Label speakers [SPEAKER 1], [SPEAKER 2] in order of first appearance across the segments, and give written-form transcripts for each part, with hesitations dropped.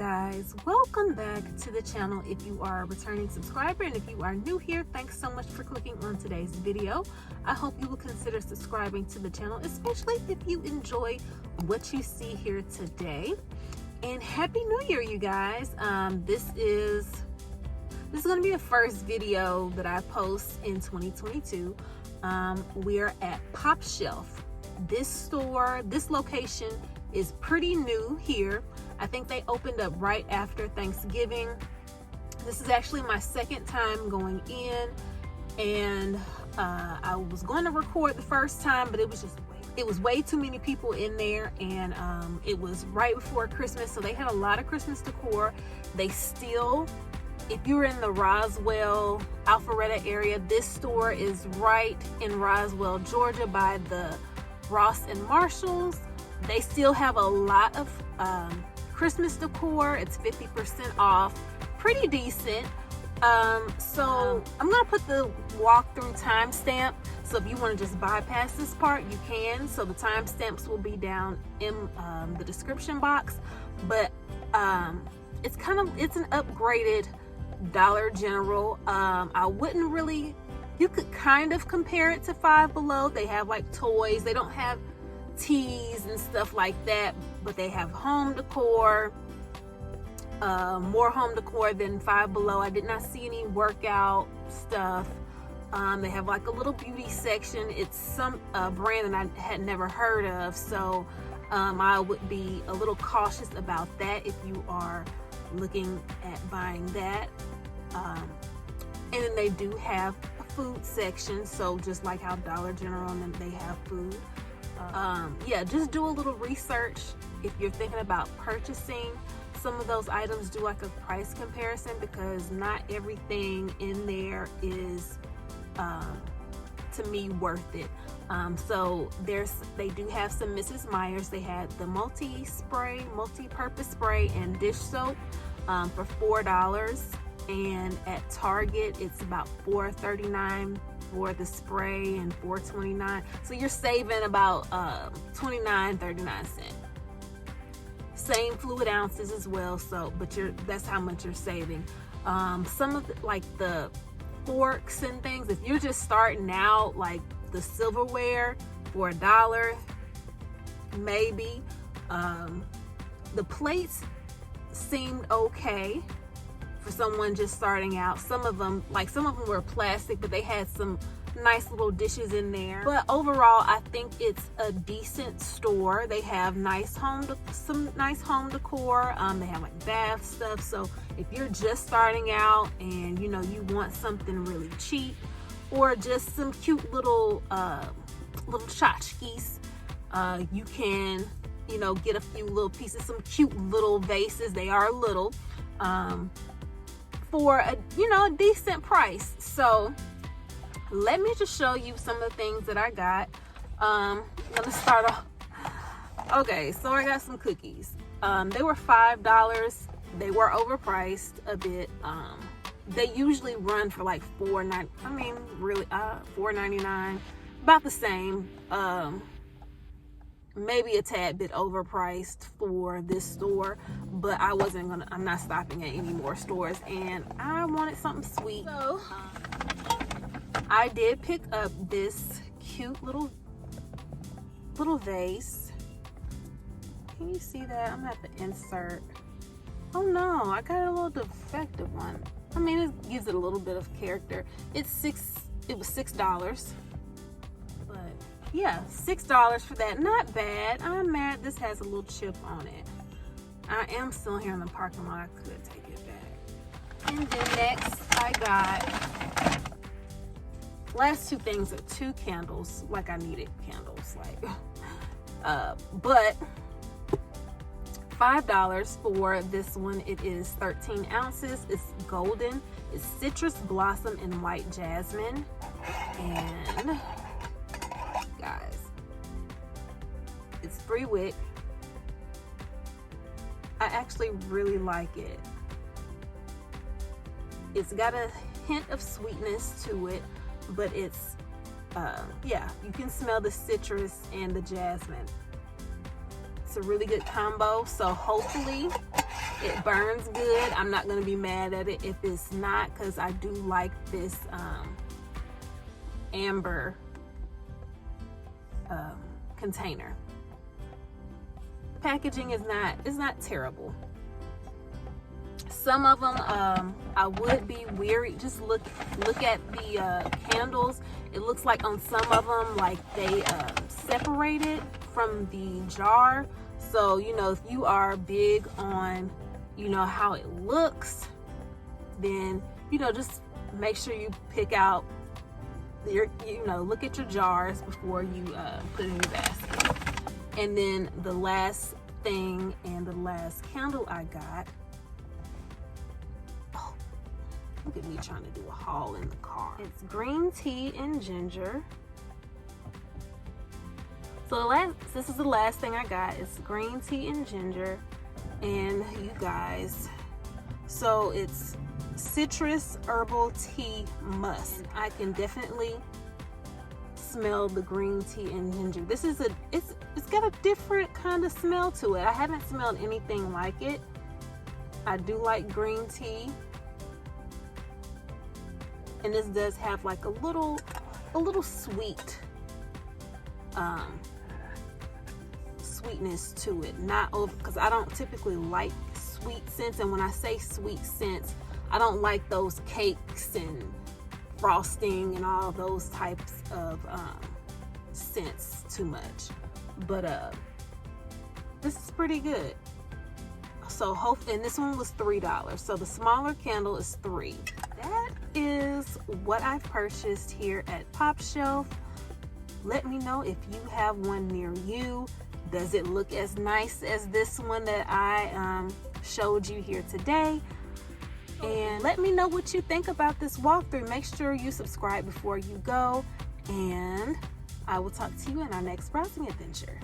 [SPEAKER 1] guys, welcome back to the channel. If you are a returning subscriber and if you are new here, thanks so much for clicking on today's video. I hope you will consider subscribing to the channel, especially if you enjoy what you see here today. And Happy New Year, you guys. This is going to be the first video that I post in 2022. We're at Pop Shelf. This location is pretty new here. I think they opened up right after Thanksgiving. This is actually my second time going in, and I was going to record the first time, but it was way too many people in there, and it was right before Christmas, so they had a lot of Christmas decor. They still, if you're in the Roswell, Alpharetta area, this store is right in Roswell, Georgia, by the Ross and Marshalls. They still have a lot of Christmas decor. It's 50% off, pretty decent. So I'm gonna put the walkthrough timestamp, so if you want to just bypass this part, you can. So the timestamps will be down in the description box. But it's an upgraded Dollar General. I wouldn't really, you could kind of compare it to Five Below. They have like toys. They don't have teas and stuff like that, but they have home decor, more home decor than Five Below. I did not see any workout stuff. They have like a little beauty section. It's some brand that I had never heard of, so I would be a little cautious about that if you are looking at buying that. And then they do have a food section, so just like how Dollar General, and they have food. Yeah, just do a little research if you're thinking about purchasing some of those items. Do like a price comparison, because not everything in there is to me worth it. So they do have some Mrs. Meyer's. They had the multi-purpose spray and dish soap for $4, and at Target it's about $4.39 for the spray and $4.29, so you're saving about 29.39 cents. Same fluid ounces as well, so that's how much you're saving. Some of the forks and things, if you're just starting out, like the silverware for $1 maybe. The plates seemed okay for someone just starting out. Some of them were plastic, but they had some nice little dishes in there. But overall, I think it's a decent store. They have some nice home decor. They have like bath stuff. So if you're just starting out and you want something really cheap, or just some cute little tchotchkes, you can get a few little pieces, some cute little vases. They are little, for a decent price. So let me just show you some of the things that I got. I'm gonna start off. Okay, so I got some cookies. They were $5. They were overpriced a bit. They usually run for like $4.99, about the same. Maybe a tad bit overpriced for this store, but I'm not stopping at any more stores, and I wanted something sweet. So I did pick up this cute little vase. Can you see that? I'm gonna have to insert. Oh no, I got a little defective one. I mean, it gives it a little bit of character. It was $6. Yeah, $6 for that. Not bad. I'm mad this has a little chip on it. I am still here in the parking lot. I could take it back. And then next I got, last two things are 2 candles. Like I needed candles, but $5 for this one. It is 13 ounces. It's golden. It's citrus blossom and white jasmine. And guys, it's 3 wick. I actually really like it. It's got a hint of sweetness to it, but it's yeah, you can smell the citrus and the jasmine. It's a really good combo, so hopefully It burns good. I'm not going to be mad at it if it's not, because I do like this amber container. Packaging is not terrible. Some of them I would be weary. Just look at the candles. It looks like on some of them, like they separated from the jar. So, you know, if you are big on, you know, how it looks, then, you know, just make sure you pick out your, you know, look at your jars before you put it in your basket. And then the last thing and the last candle I got, oh, look at me trying to do a haul in the car. It's green tea and ginger. So this is the last thing I got. It's green tea and ginger. And you guys, so it's citrus herbal tea musk. And I can definitely smell the green tea and ginger. This is it's got a different kind of smell to it. I haven't smelled anything like it. I do like green tea. And this does have like a little sweet sweetness to it, not over, because I don't typically like sweet scents. And when I say sweet scents, I don't like those cakes and frosting and all those types of scents too much. But this is pretty good. So and this one was $3, so the smaller candle is $3. That is what I purchased here at Pop Shelf. Let me know if you have one near you. Does it look as nice as this one that I showed you here today? And let me know what you think about this walkthrough. Make sure you subscribe before you go, and I will talk to you in our next browsing adventure.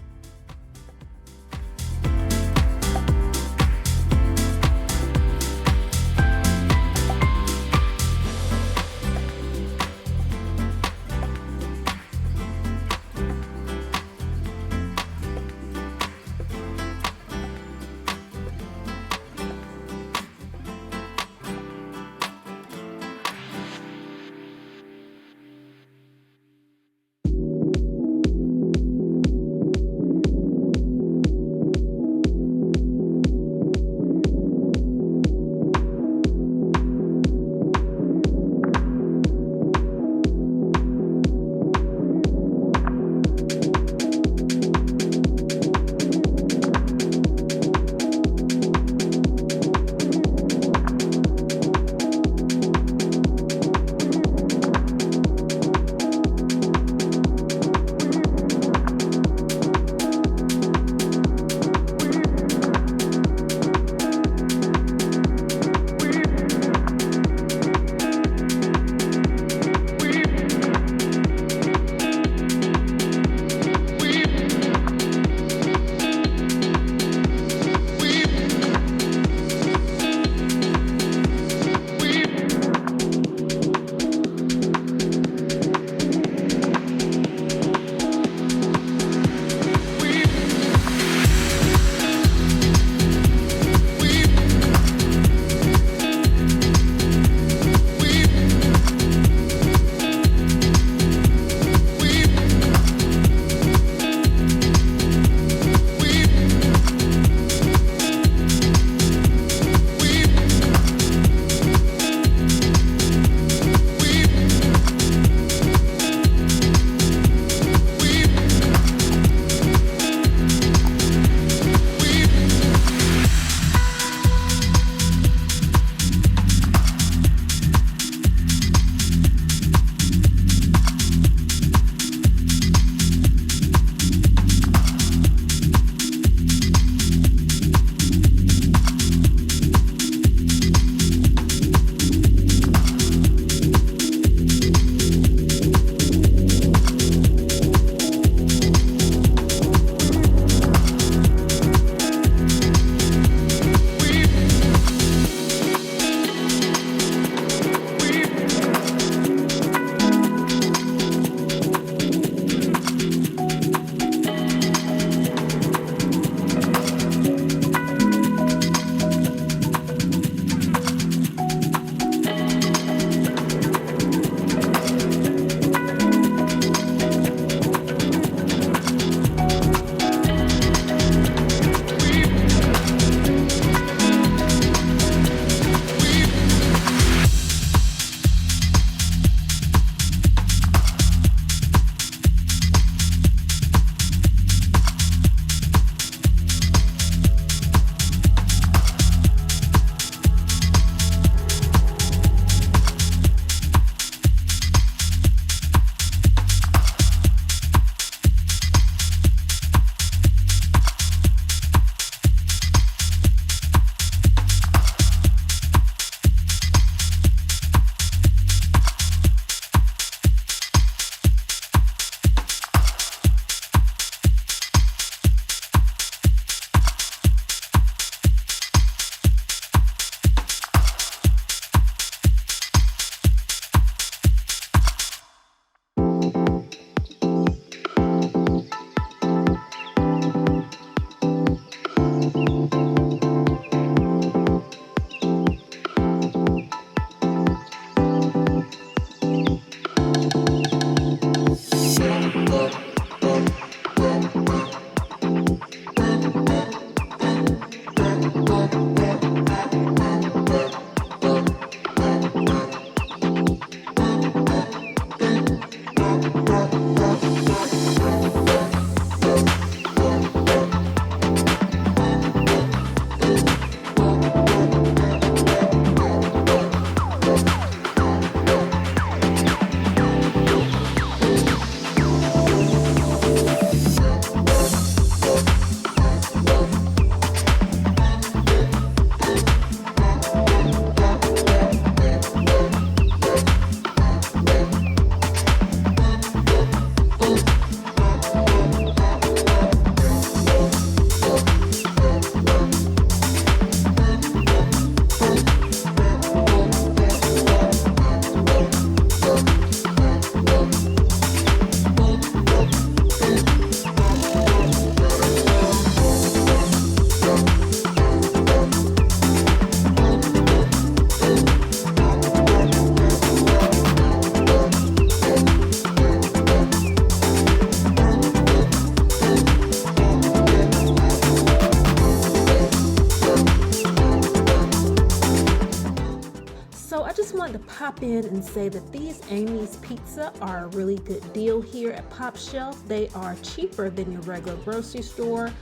[SPEAKER 1] So I just wanted to pop in and say that these Amy's Pizza are a really good deal here at Pop Shelf. They are cheaper than your regular grocery store,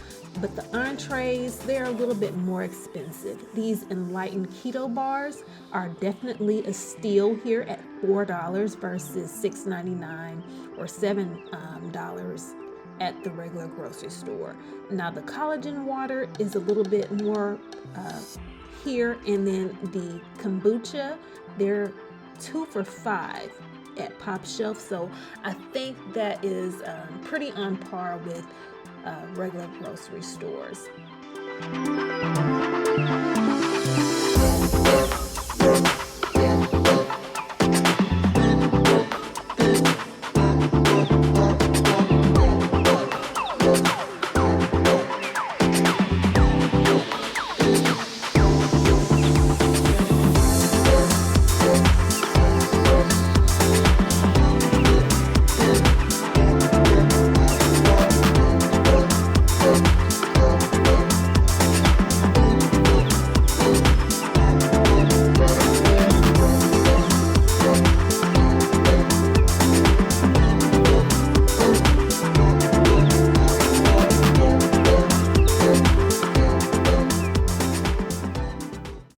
[SPEAKER 1] but the entrees, they're a little bit more expensive. These Enlightened Keto bars are definitely a steal here at $4 versus $6.99 or $7 at the regular grocery store. Now the collagen water is a little bit more here, and then the kombucha, they're 2 for $5 at Pop Shelf. So I think that is pretty on par with regular grocery stores.